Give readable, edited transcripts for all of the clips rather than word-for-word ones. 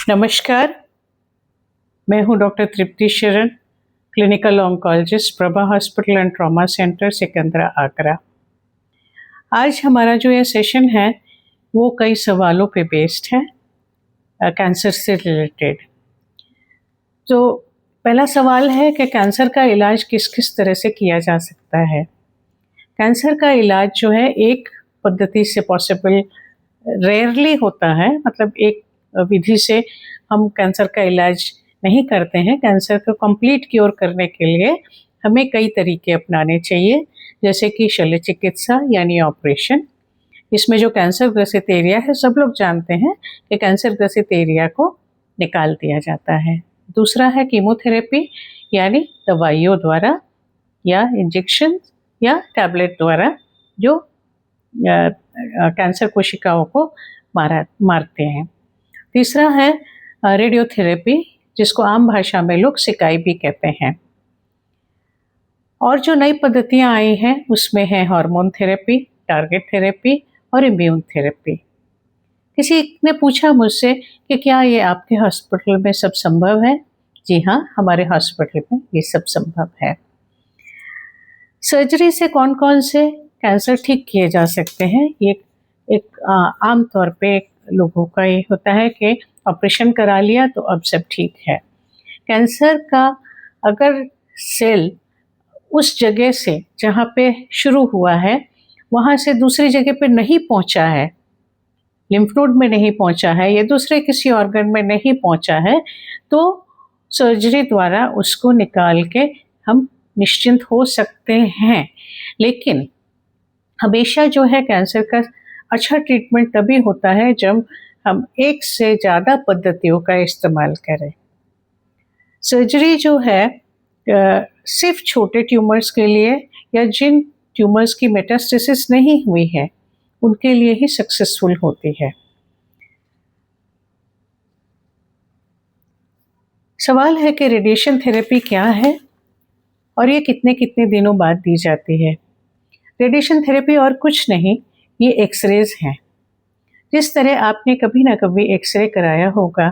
नमस्कार, मैं हूं डॉक्टर तृप्ति शरण, clinical oncologist, Prabha hospital and trauma centre, Sikandra, Agra. आज हमारा जो ये सेशन है वो कई सवालों पे बेस्ड है कैंसर से रिलेटेड। तो पहला सवाल है कि कैंसर का इलाज किस किस तरह से किया जा सकता है। कैंसर का इलाज जो है एक पद्धति से पॉसिबल रेयरली होता है, मतलब एक विधि से हम कैंसर का इलाज नहीं करते हैं। कैंसर को कंप्लीट क्योर करने के लिए हमें कई तरीके अपनाने चाहिए, जैसे कि शल्य चिकित्सा यानी ऑपरेशन। इसमें जो कैंसर ग्रसित एरिया है, सब लोग जानते हैं कि कैंसर ग्रसित एरिया को निकाल दिया जाता है। दूसरा है कीमोथेरेपी, यानी दवाइयों द्वारा या इंजेक्शन या टैबलेट द्वारा जो कैंसर कोशिकाओं को मारते हैं। तीसरा है रेडियोथेरेपी, जिसको आम भाषा में लोग सिकाई भी कहते हैं। और जो नई पद्धतियां आई हैं उसमें है हार्मोन थेरेपी, टारगेट थेरेपी और इम्यून थेरेपी। किसी ने पूछा मुझसे कि क्या ये आपके हॉस्पिटल में सब संभव है? जी हाँ, हमारे हॉस्पिटल में ये सब संभव है। सर्जरी से कौन कौन से कैंसर ठीक किए जा सकते हैं? ये एक आम तौर पे लोगों का ये होता है कि ऑपरेशन करा लिया तो अब सब ठीक है। कैंसर का अगर सेल उस जगह से जहाँ पे शुरू हुआ है वहाँ से दूसरी जगह पे नहीं पहुँचा है, लिम्फ नोड में नहीं पहुँचा है या दूसरे किसी ऑर्गन में नहीं पहुँचा है, तो सर्जरी द्वारा उसको निकाल के हम निश्चिंत हो सकते हैं। लेकिन हमेशा जो है कैंसर का अच्छा ट्रीटमेंट तभी होता है जब हम एक से ज़्यादा पद्धतियों का इस्तेमाल करें। सर्जरी जो है सिर्फ छोटे ट्यूमर्स के लिए या जिन ट्यूमर्स की मेटास्टेसिस नहीं हुई है उनके लिए ही सक्सेसफुल होती है। सवाल है कि रेडिएशन थेरेपी क्या है और ये कितने कितने दिनों बाद दी जाती है। रेडिएशन थेरेपी और कुछ नहीं, ये एक्सरेज हैं। जिस तरह आपने कभी ना कभी एक्सरे कराया होगा,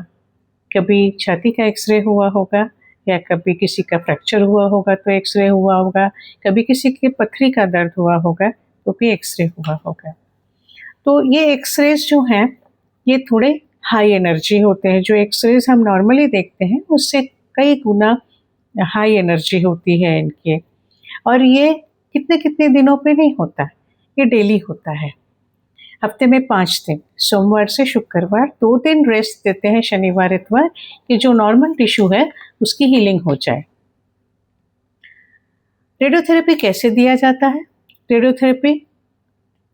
कभी छाती का एक्सरे हुआ होगा या कभी किसी का फ्रैक्चर हुआ होगा तो एक्सरे हुआ होगा, कभी किसी के पथरी का दर्द हुआ होगा तो भी एक्सरे हुआ होगा। तो ये एक्सरेज जो हैं ये थोड़े हाई एनर्जी होते हैं। जो एक्सरेज हम नॉर्मली देखते हैं उससे कई गुना हाई एनर्जी होती है इनकी। और ये कितने कितने दिनों पे नहीं होता, ये डेली होता है। हफ्ते में 5 दिन, सोमवार से शुक्रवार, 2 दिन रेस्ट देते हैं शनिवार इतवार, कि जो नॉर्मल टिश्यू है उसकी हीलिंग हो जाए। रेडियोथेरेपी कैसे दिया जाता है? रेडियोथेरेपी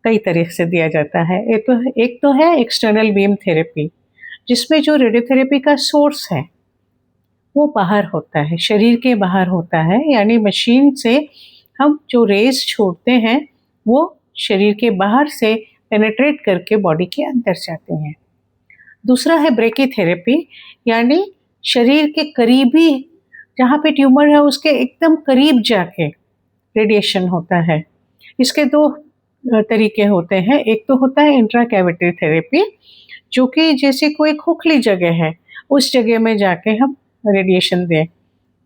कई तरह से दिया जाता है। एक तो है एक्सटर्नल बीम थेरेपी, जिसमें जो रेडियोथेरेपी का सोर्स है वो बाहर होता है, शरीर के बाहर होता है, यानी मशीन से हम जो रेज छोड़ते हैं वो शरीर के बाहर से पेनेट्रेट करके बॉडी के अंदर जाते हैं। दूसरा है ब्रेकीथेरेपी, यानी शरीर के करीबी जहाँ पे ट्यूमर है उसके एकदम करीब जाके रेडिएशन होता है। इसके 2 तरीके होते हैं। एक तो होता है इंट्राकैविटी थेरेपी, जो कि जैसे कोई खोखली जगह है उस जगह में जाके हम रेडिएशन दें।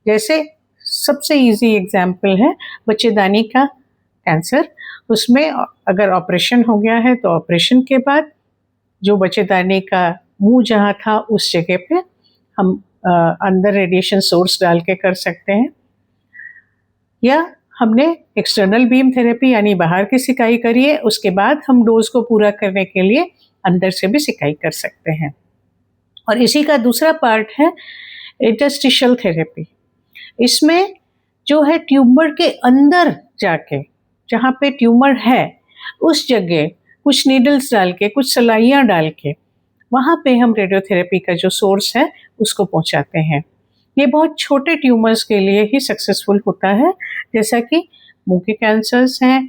जैसे सबसे इजी एग्जाम्पल है बच्चेदानी का कैंसर। उसमें अगर ऑपरेशन हो गया है तो ऑपरेशन के बाद जो बच्चेदानी का मुंह जहाँ था उस जगह पे हम अंदर रेडिएशन सोर्स डाल के कर सकते हैं। या हमने एक्सटर्नल बीम थेरेपी यानी बाहर की सिकाई करी है, उसके बाद हम डोज को पूरा करने के लिए अंदर से भी सिकाई कर सकते हैं। और इसी का दूसरा पार्ट है इंटरस्टिशियल थेरेपी। इसमें जो है ट्यूमर के अंदर जाके जहाँ पे ट्यूमर है उस जगह कुछ नीडल्स डाल के, कुछ सलाइयाँ डाल के वहाँ पे हम रेडियोथेरेपी का जो सोर्स है उसको पहुँचाते हैं। ये बहुत छोटे ट्यूमर्स के लिए ही सक्सेसफुल होता है, जैसा कि मुंह के कैंसर्स हैं,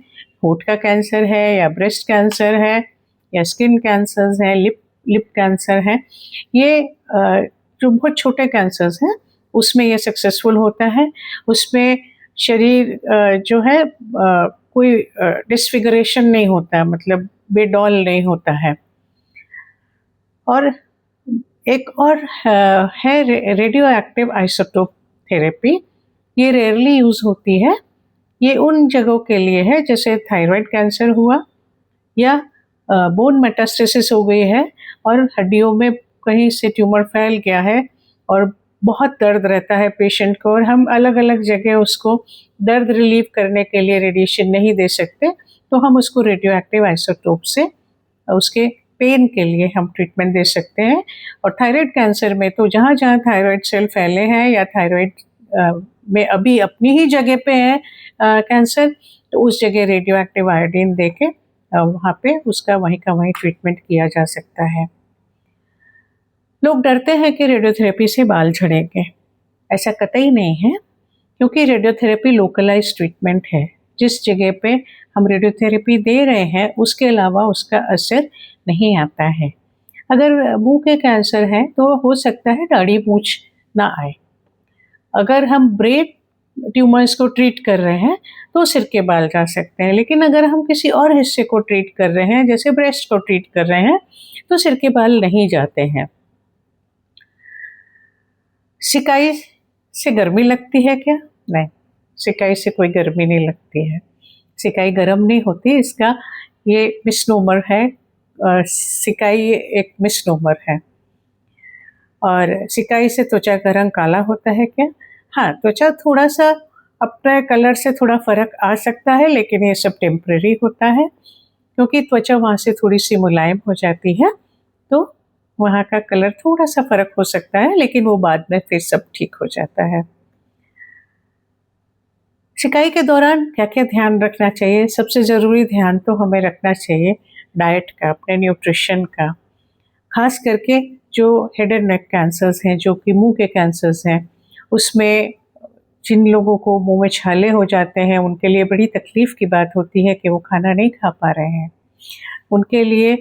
होंठ का कैंसर है या ब्रेस्ट कैंसर है या स्किन कैंसर्स हैं, लिप कैंसर है। ये जो बहुत छोटे कैंसर्स हैं उसमें ये सक्सेसफुल होता है। उसमें शरीर जो है कोई डिसफिगरेशन नहीं होता, मतलब बेडौल नहीं होता है। और एक और है रेडियो एक्टिव आइसोटोप थेरेपी। ये रेयरली यूज़ होती है। ये उन जगहों के लिए है जैसे थायराइड कैंसर हुआ या बोन मेटास्टेसिस हो गई है और हड्डियों में कहीं से ट्यूमर फैल गया है और बहुत दर्द रहता है पेशेंट को, और हम अलग अलग जगह उसको दर्द रिलीव करने के लिए रेडिएशन नहीं दे सकते, तो हम उसको रेडियो एक्टिव आइसोटोप से उसके पेन के लिए हम ट्रीटमेंट दे सकते हैं। और थायराइड कैंसर में तो जहाँ जहाँ थायराइड सेल फैले हैं या थायराइड में अभी अपनी ही जगह पे है कैंसर, तो उस जगह रेडियो एक्टिव आयोडीन दे के वहाँ पे उसका वहीं का वहीं ट्रीटमेंट किया जा सकता है। लोग डरते हैं कि रेडियोथेरेपी से बाल झड़ेंगे। ऐसा कतई नहीं है, क्योंकि रेडियोथेरेपी लोकलाइज ट्रीटमेंट है। जिस जगह पे हम रेडियोथेरेपी दे रहे हैं उसके अलावा उसका असर नहीं आता है। अगर मुंह के कैंसर है तो हो सकता है दाढ़ी मूंछ ना आए। अगर हम ब्रेन ट्यूमर्स को ट्रीट कर रहे हैं तो सिर के बाल जा सकते हैं, लेकिन अगर हम किसी और हिस्से को ट्रीट कर रहे हैं जैसे ब्रेस्ट को ट्रीट कर रहे हैं तो सिर के बाल नहीं जाते हैं। सिकाई से गर्मी लगती है क्या? नहीं, सिकाई से कोई गर्मी नहीं लगती है। सिकाई गर्म नहीं होती, इसका ये मिसनोमर है। सिकाई एक मिसनोमर है। और सिकाई से त्वचा का रंग काला होता है क्या? हाँ, त्वचा थोड़ा सा अपने कलर से थोड़ा फर्क आ सकता है, लेकिन ये सब टेम्परेरी होता है, क्योंकि त्वचा वहाँ से थोड़ी सी मुलायम हो जाती है, तो वहाँ का कलर थोड़ा सा फर्क हो सकता है, लेकिन वो बाद में फिर सब ठीक हो जाता है। सिकाई के दौरान क्या क्या ध्यान रखना चाहिए? सबसे ज़रूरी ध्यान तो हमें रखना चाहिए डाइट का, अपने न्यूट्रिशन का। खास करके जो हेड एंड नेक कैंसर्स हैं, जो कि मुंह के कैंसर्स हैं, उसमें जिन लोगों को मुंह में छाले हो जाते हैं उनके लिए बड़ी तकलीफ़ की बात होती है कि वो खाना नहीं खा पा रहे हैं। उनके लिए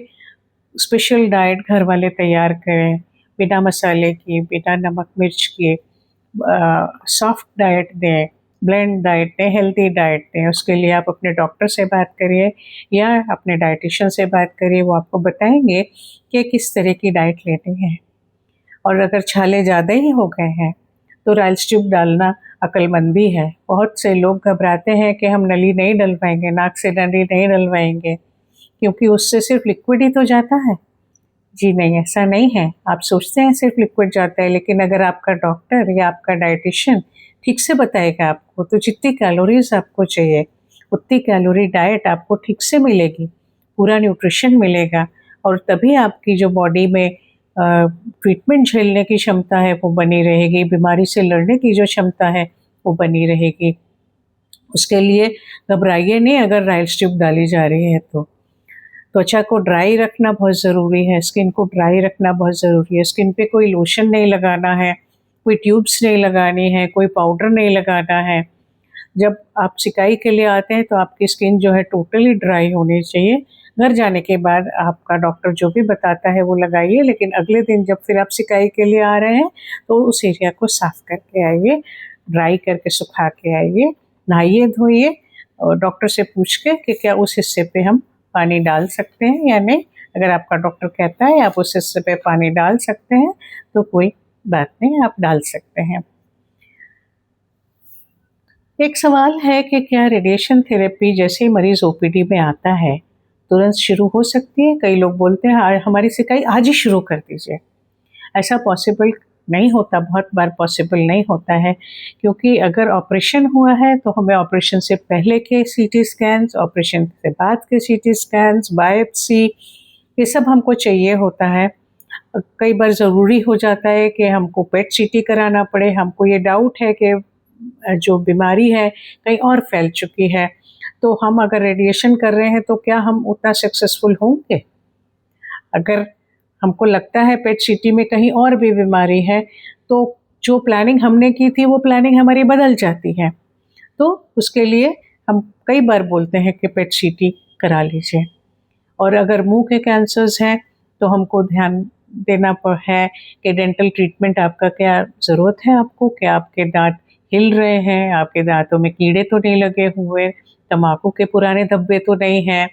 स्पेशल डाइट घर वाले तैयार करें, बिना मसाले की, बिना नमक मिर्च के, सॉफ्ट डाइट दें, ब्लेंड डाइट दें, हेल्दी डाइट दें। उसके लिए आप अपने डॉक्टर से बात करिए या अपने डाइटिशियन से बात करिए, वो आपको बताएंगे कि किस तरह की डाइट लेनी है। और अगर छाले ज़्यादा ही हो गए हैं तो राइल्स ट्यूब डालना अक्लमंदी है। बहुत से लोग घबराते हैं कि हम नली नहीं डलवाएंगे, नाक से नली नहीं डलवाएंगे, क्योंकि उससे सिर्फ लिक्विड ही तो जाता है। जी नहीं, ऐसा नहीं है। आप सोचते हैं सिर्फ लिक्विड जाता है, लेकिन अगर आपका डॉक्टर या आपका डाइटिशियन ठीक से बताएगा आपको, तो जितनी कैलोरीज आपको चाहिए उतनी कैलोरी डाइट आपको ठीक से मिलेगी, पूरा न्यूट्रिशन मिलेगा, और तभी आपकी जो बॉडी में ट्रीटमेंट झेलने की क्षमता है वो बनी रहेगी, बीमारी से लड़ने की जो क्षमता है वो बनी रहेगी। उसके लिए घबराइए नहीं अगर राइल्स ट्यूब डाली जा रही है तो। त्वचा को ड्राई रखना बहुत ज़रूरी है, स्किन को ड्राई रखना बहुत ज़रूरी है। स्किन पे कोई लोशन नहीं लगाना है, कोई ट्यूब्स नहीं लगानी है, कोई पाउडर नहीं लगाना है। जब आप सिकाई के लिए आते हैं तो आपकी स्किन जो है टोटली ड्राई होनी चाहिए। घर जाने के बाद आपका डॉक्टर जो भी बताता है वो लगाइए, लेकिन अगले दिन जब फिर आप सिकाई के लिए आ रहे हैं तो उस एरिया को साफ़ करके आइए, ड्राई करके सुखा के आइए, नहाइए धोइए, और डॉक्टर से पूछ के कि क्या उस हिस्से पे हम पानी डाल सकते हैं या नहीं। अगर आपका डॉक्टर कहता है आप उस हिस्से पे पानी डाल सकते हैं तो कोई बात नहीं, आप डाल सकते हैं। एक सवाल है कि क्या रेडिएशन थेरेपी जैसे ही मरीज़ ओपीडी में आता है तुरंत शुरू हो सकती है? कई लोग बोलते हैं हमारी सिकाई आज ही शुरू कर दीजिए। ऐसा पॉसिबल नहीं होता, बहुत बार पॉसिबल नहीं होता है, क्योंकि अगर ऑपरेशन हुआ है तो हमें ऑपरेशन से पहले के सीटी स्कैन्स, ऑपरेशन के बाद के सीटी स्कैन्स, बायोप्सी, ये सब हमको चाहिए होता है। कई बार ज़रूरी हो जाता है कि हमको पेट सीटी कराना पड़े, हमको ये डाउट है कि जो बीमारी है कहीं और फैल चुकी है, तो हम अगर रेडिएशन कर रहे हैं तो क्या हम उतना सक्सेसफुल होंगे? अगर हमको लगता है पेट सीटी में कहीं और भी बीमारी है तो जो प्लानिंग हमने की थी वो प्लानिंग हमारी बदल जाती है। तो उसके लिए हम कई बार बोलते हैं कि पेट सीटी करा लीजिए। और अगर मुंह के कैंसर्स हैं तो हमको ध्यान देना है कि डेंटल ट्रीटमेंट आपका क्या ज़रूरत है आपको, क्या आपके दांत हिल रहे हैं, आपके दांतों में कीड़े तो नहीं लगे हुए, तम्बाकू के पुराने धब्बे तो नहीं हैं,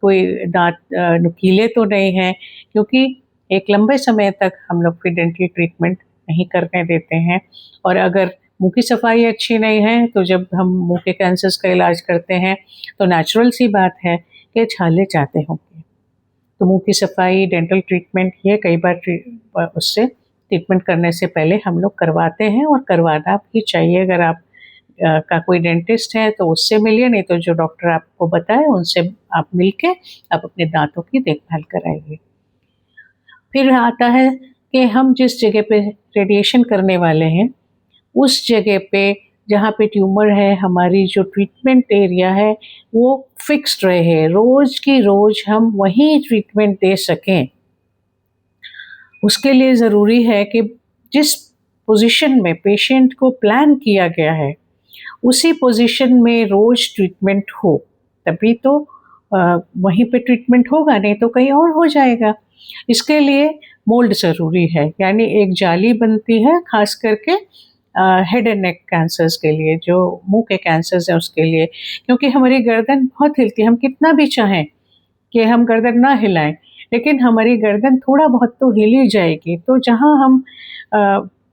कोई दांत नुकीले तो नहीं हैं, क्योंकि एक लंबे समय तक हम लोग फिर डेंटल ट्रीटमेंट नहीं करने देते हैं। और अगर मुंह की सफाई अच्छी नहीं है तो जब हम मुंह के कैंसर्स का इलाज करते हैं तो नेचुरल सी बात है कि छाले जाते होंगे। तो मुंह की सफाई, डेंटल ट्रीटमेंट, ये कई बार उससे ट्रीटमेंट करने से पहले हम लोग करवाते हैं और करवाना भी चाहिए। अगर आप का कोई डेंटिस्ट है तो उससे मिलिए, नहीं तो जो डॉक्टर आपको बताए उनसे आप मिलके आप अपने दांतों की देखभाल कराइए। फिर आता है कि हम जिस जगह पे रेडिएशन करने वाले हैं उस जगह पे जहाँ पे ट्यूमर है, हमारी जो ट्रीटमेंट एरिया है वो फिक्स्ड रहे, रोज की रोज हम वहीं ट्रीटमेंट दे सकें। उसके लिए ज़रूरी है कि जिस पोजीशन में पेशेंट को प्लान किया गया है उसी पोजीशन में रोज ट्रीटमेंट हो, तभी तो वहीं पे ट्रीटमेंट होगा, नहीं तो कहीं और हो जाएगा। इसके लिए मोल्ड ज़रूरी है, यानी एक जाली बनती है खास करके हेड एंड नेक कैंसर्स के लिए, जो मुंह के कैंसर्स हैं उसके लिए, क्योंकि हमारी गर्दन बहुत हिलती है। हम कितना भी चाहें कि हम गर्दन ना हिलाएं, लेकिन हमारी गर्दन थोड़ा बहुत तो हिल ही जाएगी। तो जहाँ हम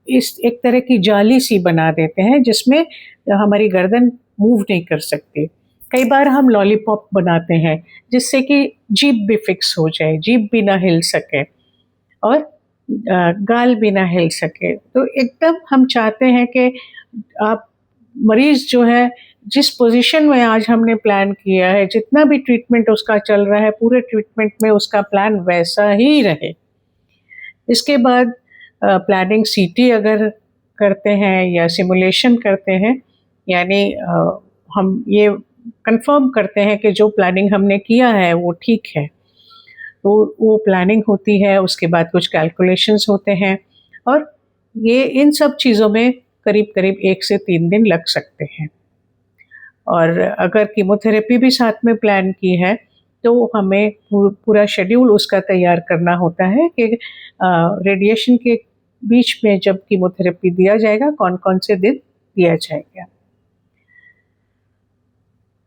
इस एक तरह की जाली सी बना देते हैं जिसमें हमारी गर्दन मूव नहीं कर सकती। कई बार हम लॉलीपॉप बनाते हैं जिससे कि जीभ भी फिक्स हो जाए, जीभ भी ना हिल सके और गाल भी ना हिल सके। तो एकदम हम चाहते हैं कि आप मरीज़ जो है जिस पोजीशन में आज हमने प्लान किया है, जितना भी ट्रीटमेंट उसका चल रहा है, पूरे ट्रीटमेंट में उसका प्लान वैसा ही रहे। इसके बाद प्लानिंग सीटी अगर करते हैं या सिमुलेशन करते हैं, यानी हम ये कंफर्म करते हैं कि जो प्लानिंग हमने किया है वो ठीक है, तो वो प्लानिंग होती है। उसके बाद कुछ कैलकुलेशंस होते हैं और ये इन सब चीज़ों में करीब करीब 1 से 3 दिन लग सकते हैं। और अगर कीमोथेरेपी भी साथ में प्लान की है तो हमें पूरा शेड्यूल उसका तैयार करना होता है कि रेडिएशन के बीच में जब कीमोथेरेपी दिया जाएगा कौन कौन से दिन दिया जाएगा।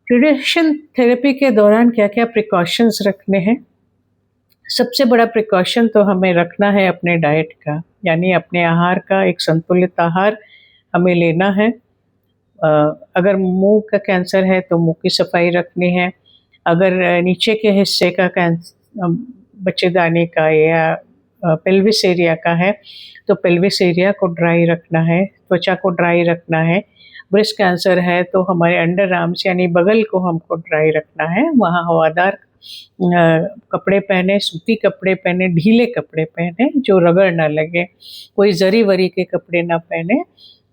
रेडिएशन थेरेपी के दौरान क्या क्या प्रिकॉशंस रखने हैं? सबसे बड़ा प्रिकॉशन तो हमें रखना है अपने डाइट का, यानी अपने आहार का एक संतुलित आहार हमें लेना है। अगर मुंह का कैंसर है तो मुंह की सफाई रखनी है। अगर नीचे के हिस्से का बच्चेदानी का या पेल्विस एरिया का है तो पेल्विस एरिया को ड्राई रखना है, त्वचा को ड्राई रखना है। ब्रेस्ट कैंसर है तो हमारे अंडर आर्म्स यानी बगल को हमको ड्राई रखना है, वहाँ हवादार कपड़े पहने, सूती कपड़े पहने, ढीले कपड़े पहने जो रगड़ ना लगे, कोई जरी वरी के कपड़े ना पहने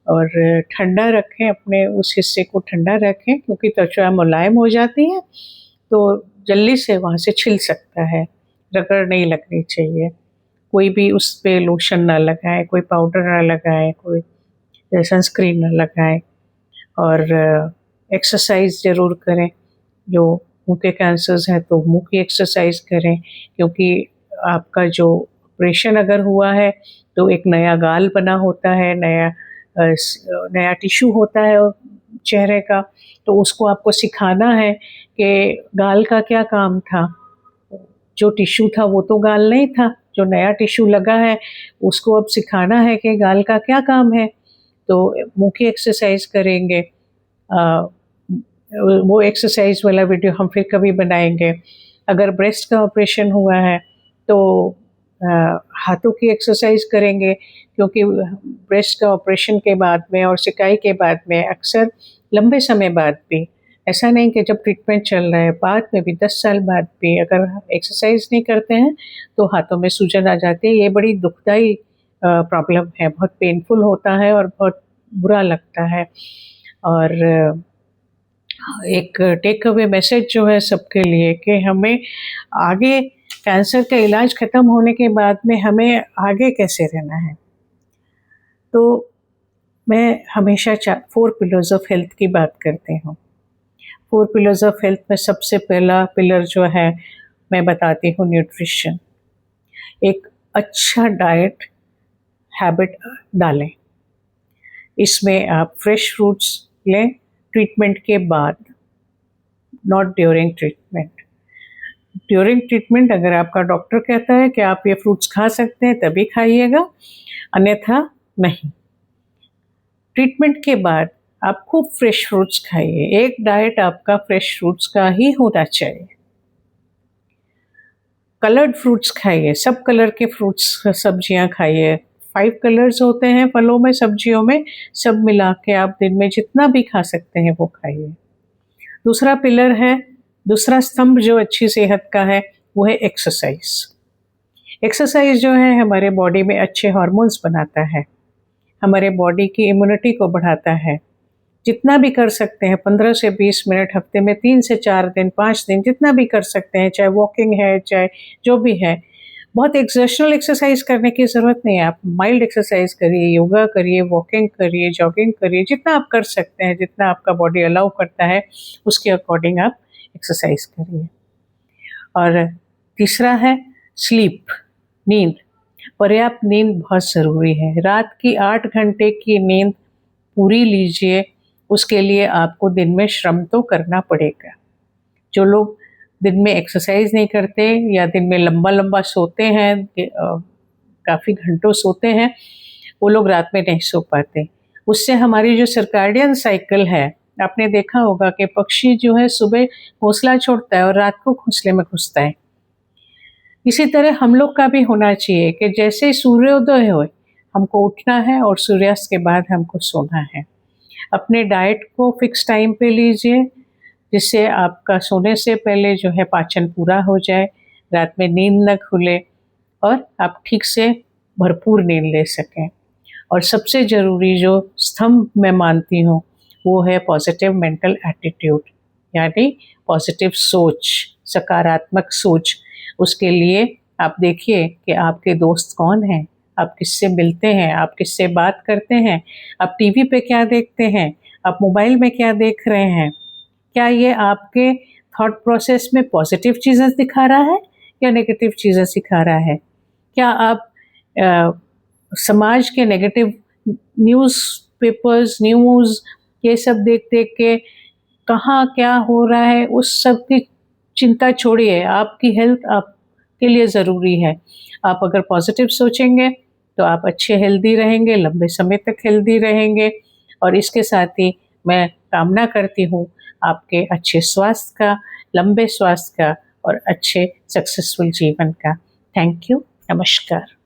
और ठंडा रखें, अपने उस हिस्से को ठंडा रखें क्योंकि त्वचा मुलायम हो जाती है तो जल्दी से वहाँ से छिल सकता है, रगड़ नहीं लगनी चाहिए। कोई भी उस पे लोशन ना लगाए, कोई पाउडर ना लगाए, कोई सनस्क्रीन ना लगाए और एक्सरसाइज ज़रूर करें। जो मुंह के कैंसर्स हैं तो मुंह की एक्सरसाइज करें, क्योंकि आपका जो ऑपरेशन अगर हुआ है तो एक नया गाल बना होता है, नया टिश्यू होता है चेहरे का, तो उसको आपको सिखाना है कि गाल का क्या काम था। जो टिश्यू था वो तो गाल नहीं था, जो नया टिश्यू लगा है उसको अब सिखाना है कि गाल का क्या काम है। तो मुंह की एक्सरसाइज करेंगे। वो एक्सरसाइज वाला वीडियो हम फिर कभी बनाएंगे। अगर ब्रेस्ट का ऑपरेशन हुआ है तो हाथों की एक्सरसाइज करेंगे, क्योंकि ब्रेस्ट का ऑपरेशन के बाद में और सिकाई के बाद में अक्सर लंबे समय बाद भी, ऐसा नहीं कि जब ट्रीटमेंट चल रहा है, बाद में भी 10 साल बाद भी अगर एक्सरसाइज नहीं करते हैं तो हाथों में सूजन आ जाती है। ये बड़ी दुखदाई प्रॉब्लम है, बहुत पेनफुल होता है और बहुत बुरा लगता है। और एक टेक अवे मैसेज जो है सबके लिए कि हमें आगे कैंसर का इलाज ख़त्म होने के बाद में हमें आगे कैसे रहना है। तो मैं हमेशा 4 पिलर्स ऑफ हेल्थ की बात करती हूँ। 4 पिलर्स ऑफ हेल्थ में सबसे पहला पिलर जो है मैं बताती हूँ न्यूट्रिशन। एक अच्छा डाइट हैबिट डालें। इसमें आप फ्रेश फ्रूट्स लें ट्रीटमेंट के बाद, not during treatment. During treatment अगर आपका डॉक्टर कहता है कि आप ये फ्रूट्स खा सकते हैं तभी खाइएगा, अन्यथा नहीं। ट्रीटमेंट के बाद आप खूब फ्रेश फ्रूट्स खाइए। एक डाइट आपका फ्रेश फ्रूट्स का ही होना चाहिए। कलर्ड फ्रूट्स खाइए, सब कलर के फ्रूट्स सब्जियां खाइए। 5 कलर्स होते हैं फलों में, सब्जियों में, सब मिला के आप दिन में जितना भी खा सकते हैं वो खाइए। दूसरा पिलर है, दूसरा स्तंभ जो अच्छी सेहत का है वो है एक्सरसाइज। एक्सरसाइज जो है हमारे बॉडी में अच्छे हार्मोन्स बनाता है, हमारे बॉडी की इम्यूनिटी को बढ़ाता है। जितना भी कर सकते हैं 15 से 20 मिनट हफ्ते में 3 से 4 दिन 5 दिन जितना भी कर सकते हैं, चाहे वॉकिंग है चाहे जो भी है। बहुत एक्सर्शनल एक्सरसाइज करने की ज़रूरत नहीं है, आप माइल्ड एक्सरसाइज करिए, योगा करिए, वॉकिंग करिए, जॉगिंग करिए, जितना आप कर सकते हैं, जितना आपका बॉडी अलाउ करता है उसके अकॉर्डिंग आप एक्सरसाइज करिए। और तीसरा है स्लीप, नींद। पर्याप्त नींद बहुत ज़रूरी है। रात की 8 घंटे की नींद पूरी लीजिए, उसके लिए आपको दिन में श्रम तो करना पड़ेगा। जो लोग दिन में एक्सरसाइज नहीं करते या दिन में लंबा लंबा सोते हैं, काफ़ी घंटों सोते हैं, वो लोग रात में नहीं सो पाते। उससे हमारी जो सर्काडियन साइकिल है, आपने देखा होगा कि पक्षी जो है सुबह घोंसला छोड़ता है और रात को घोंसले में घुसता है। इसी तरह हम लोग का भी होना चाहिए कि जैसे सूर्योदय हो हमको उठना है और सूर्यास्त के बाद हमको सोना है। अपने डाइट को फिक्स टाइम पे लीजिए, जिससे आपका सोने से पहले जो है पाचन पूरा हो जाए, रात में नींद न खुले और आप ठीक से भरपूर नींद ले सकें। और सबसे ज़रूरी जो स्तंभ मैं मानती हूँ वो है पॉजिटिव मेंटल एटीट्यूड, यानी पॉजिटिव सोच, सकारात्मक सोच। उसके लिए आप देखिए कि आपके दोस्त कौन हैं, आप किससे मिलते हैं, आप किससे बात करते हैं, आप टीवी पे क्या देखते हैं, आप मोबाइल में क्या देख रहे हैं। क्या ये आपके थॉट प्रोसेस में पॉजिटिव चीज़ें दिखा रहा है या नेगेटिव चीज़ें सिखा रहा है? क्या आप समाज के नेगेटिव न्यूज़ ये सब देख देख के कहाँ क्या हो रहा है उस सब की चिंता छोड़िए। आपकी हेल्थ आपके लिए ज़रूरी है। आप अगर पॉजिटिव सोचेंगे तो आप अच्छे हेल्दी रहेंगे, लंबे समय तक हेल्दी रहेंगे। और इसके साथ ही मैं कामना करती हूँ आपके अच्छे स्वास्थ्य का, लंबे स्वास्थ्य का और अच्छे सक्सेसफुल जीवन का। थैंक यू, नमस्कार।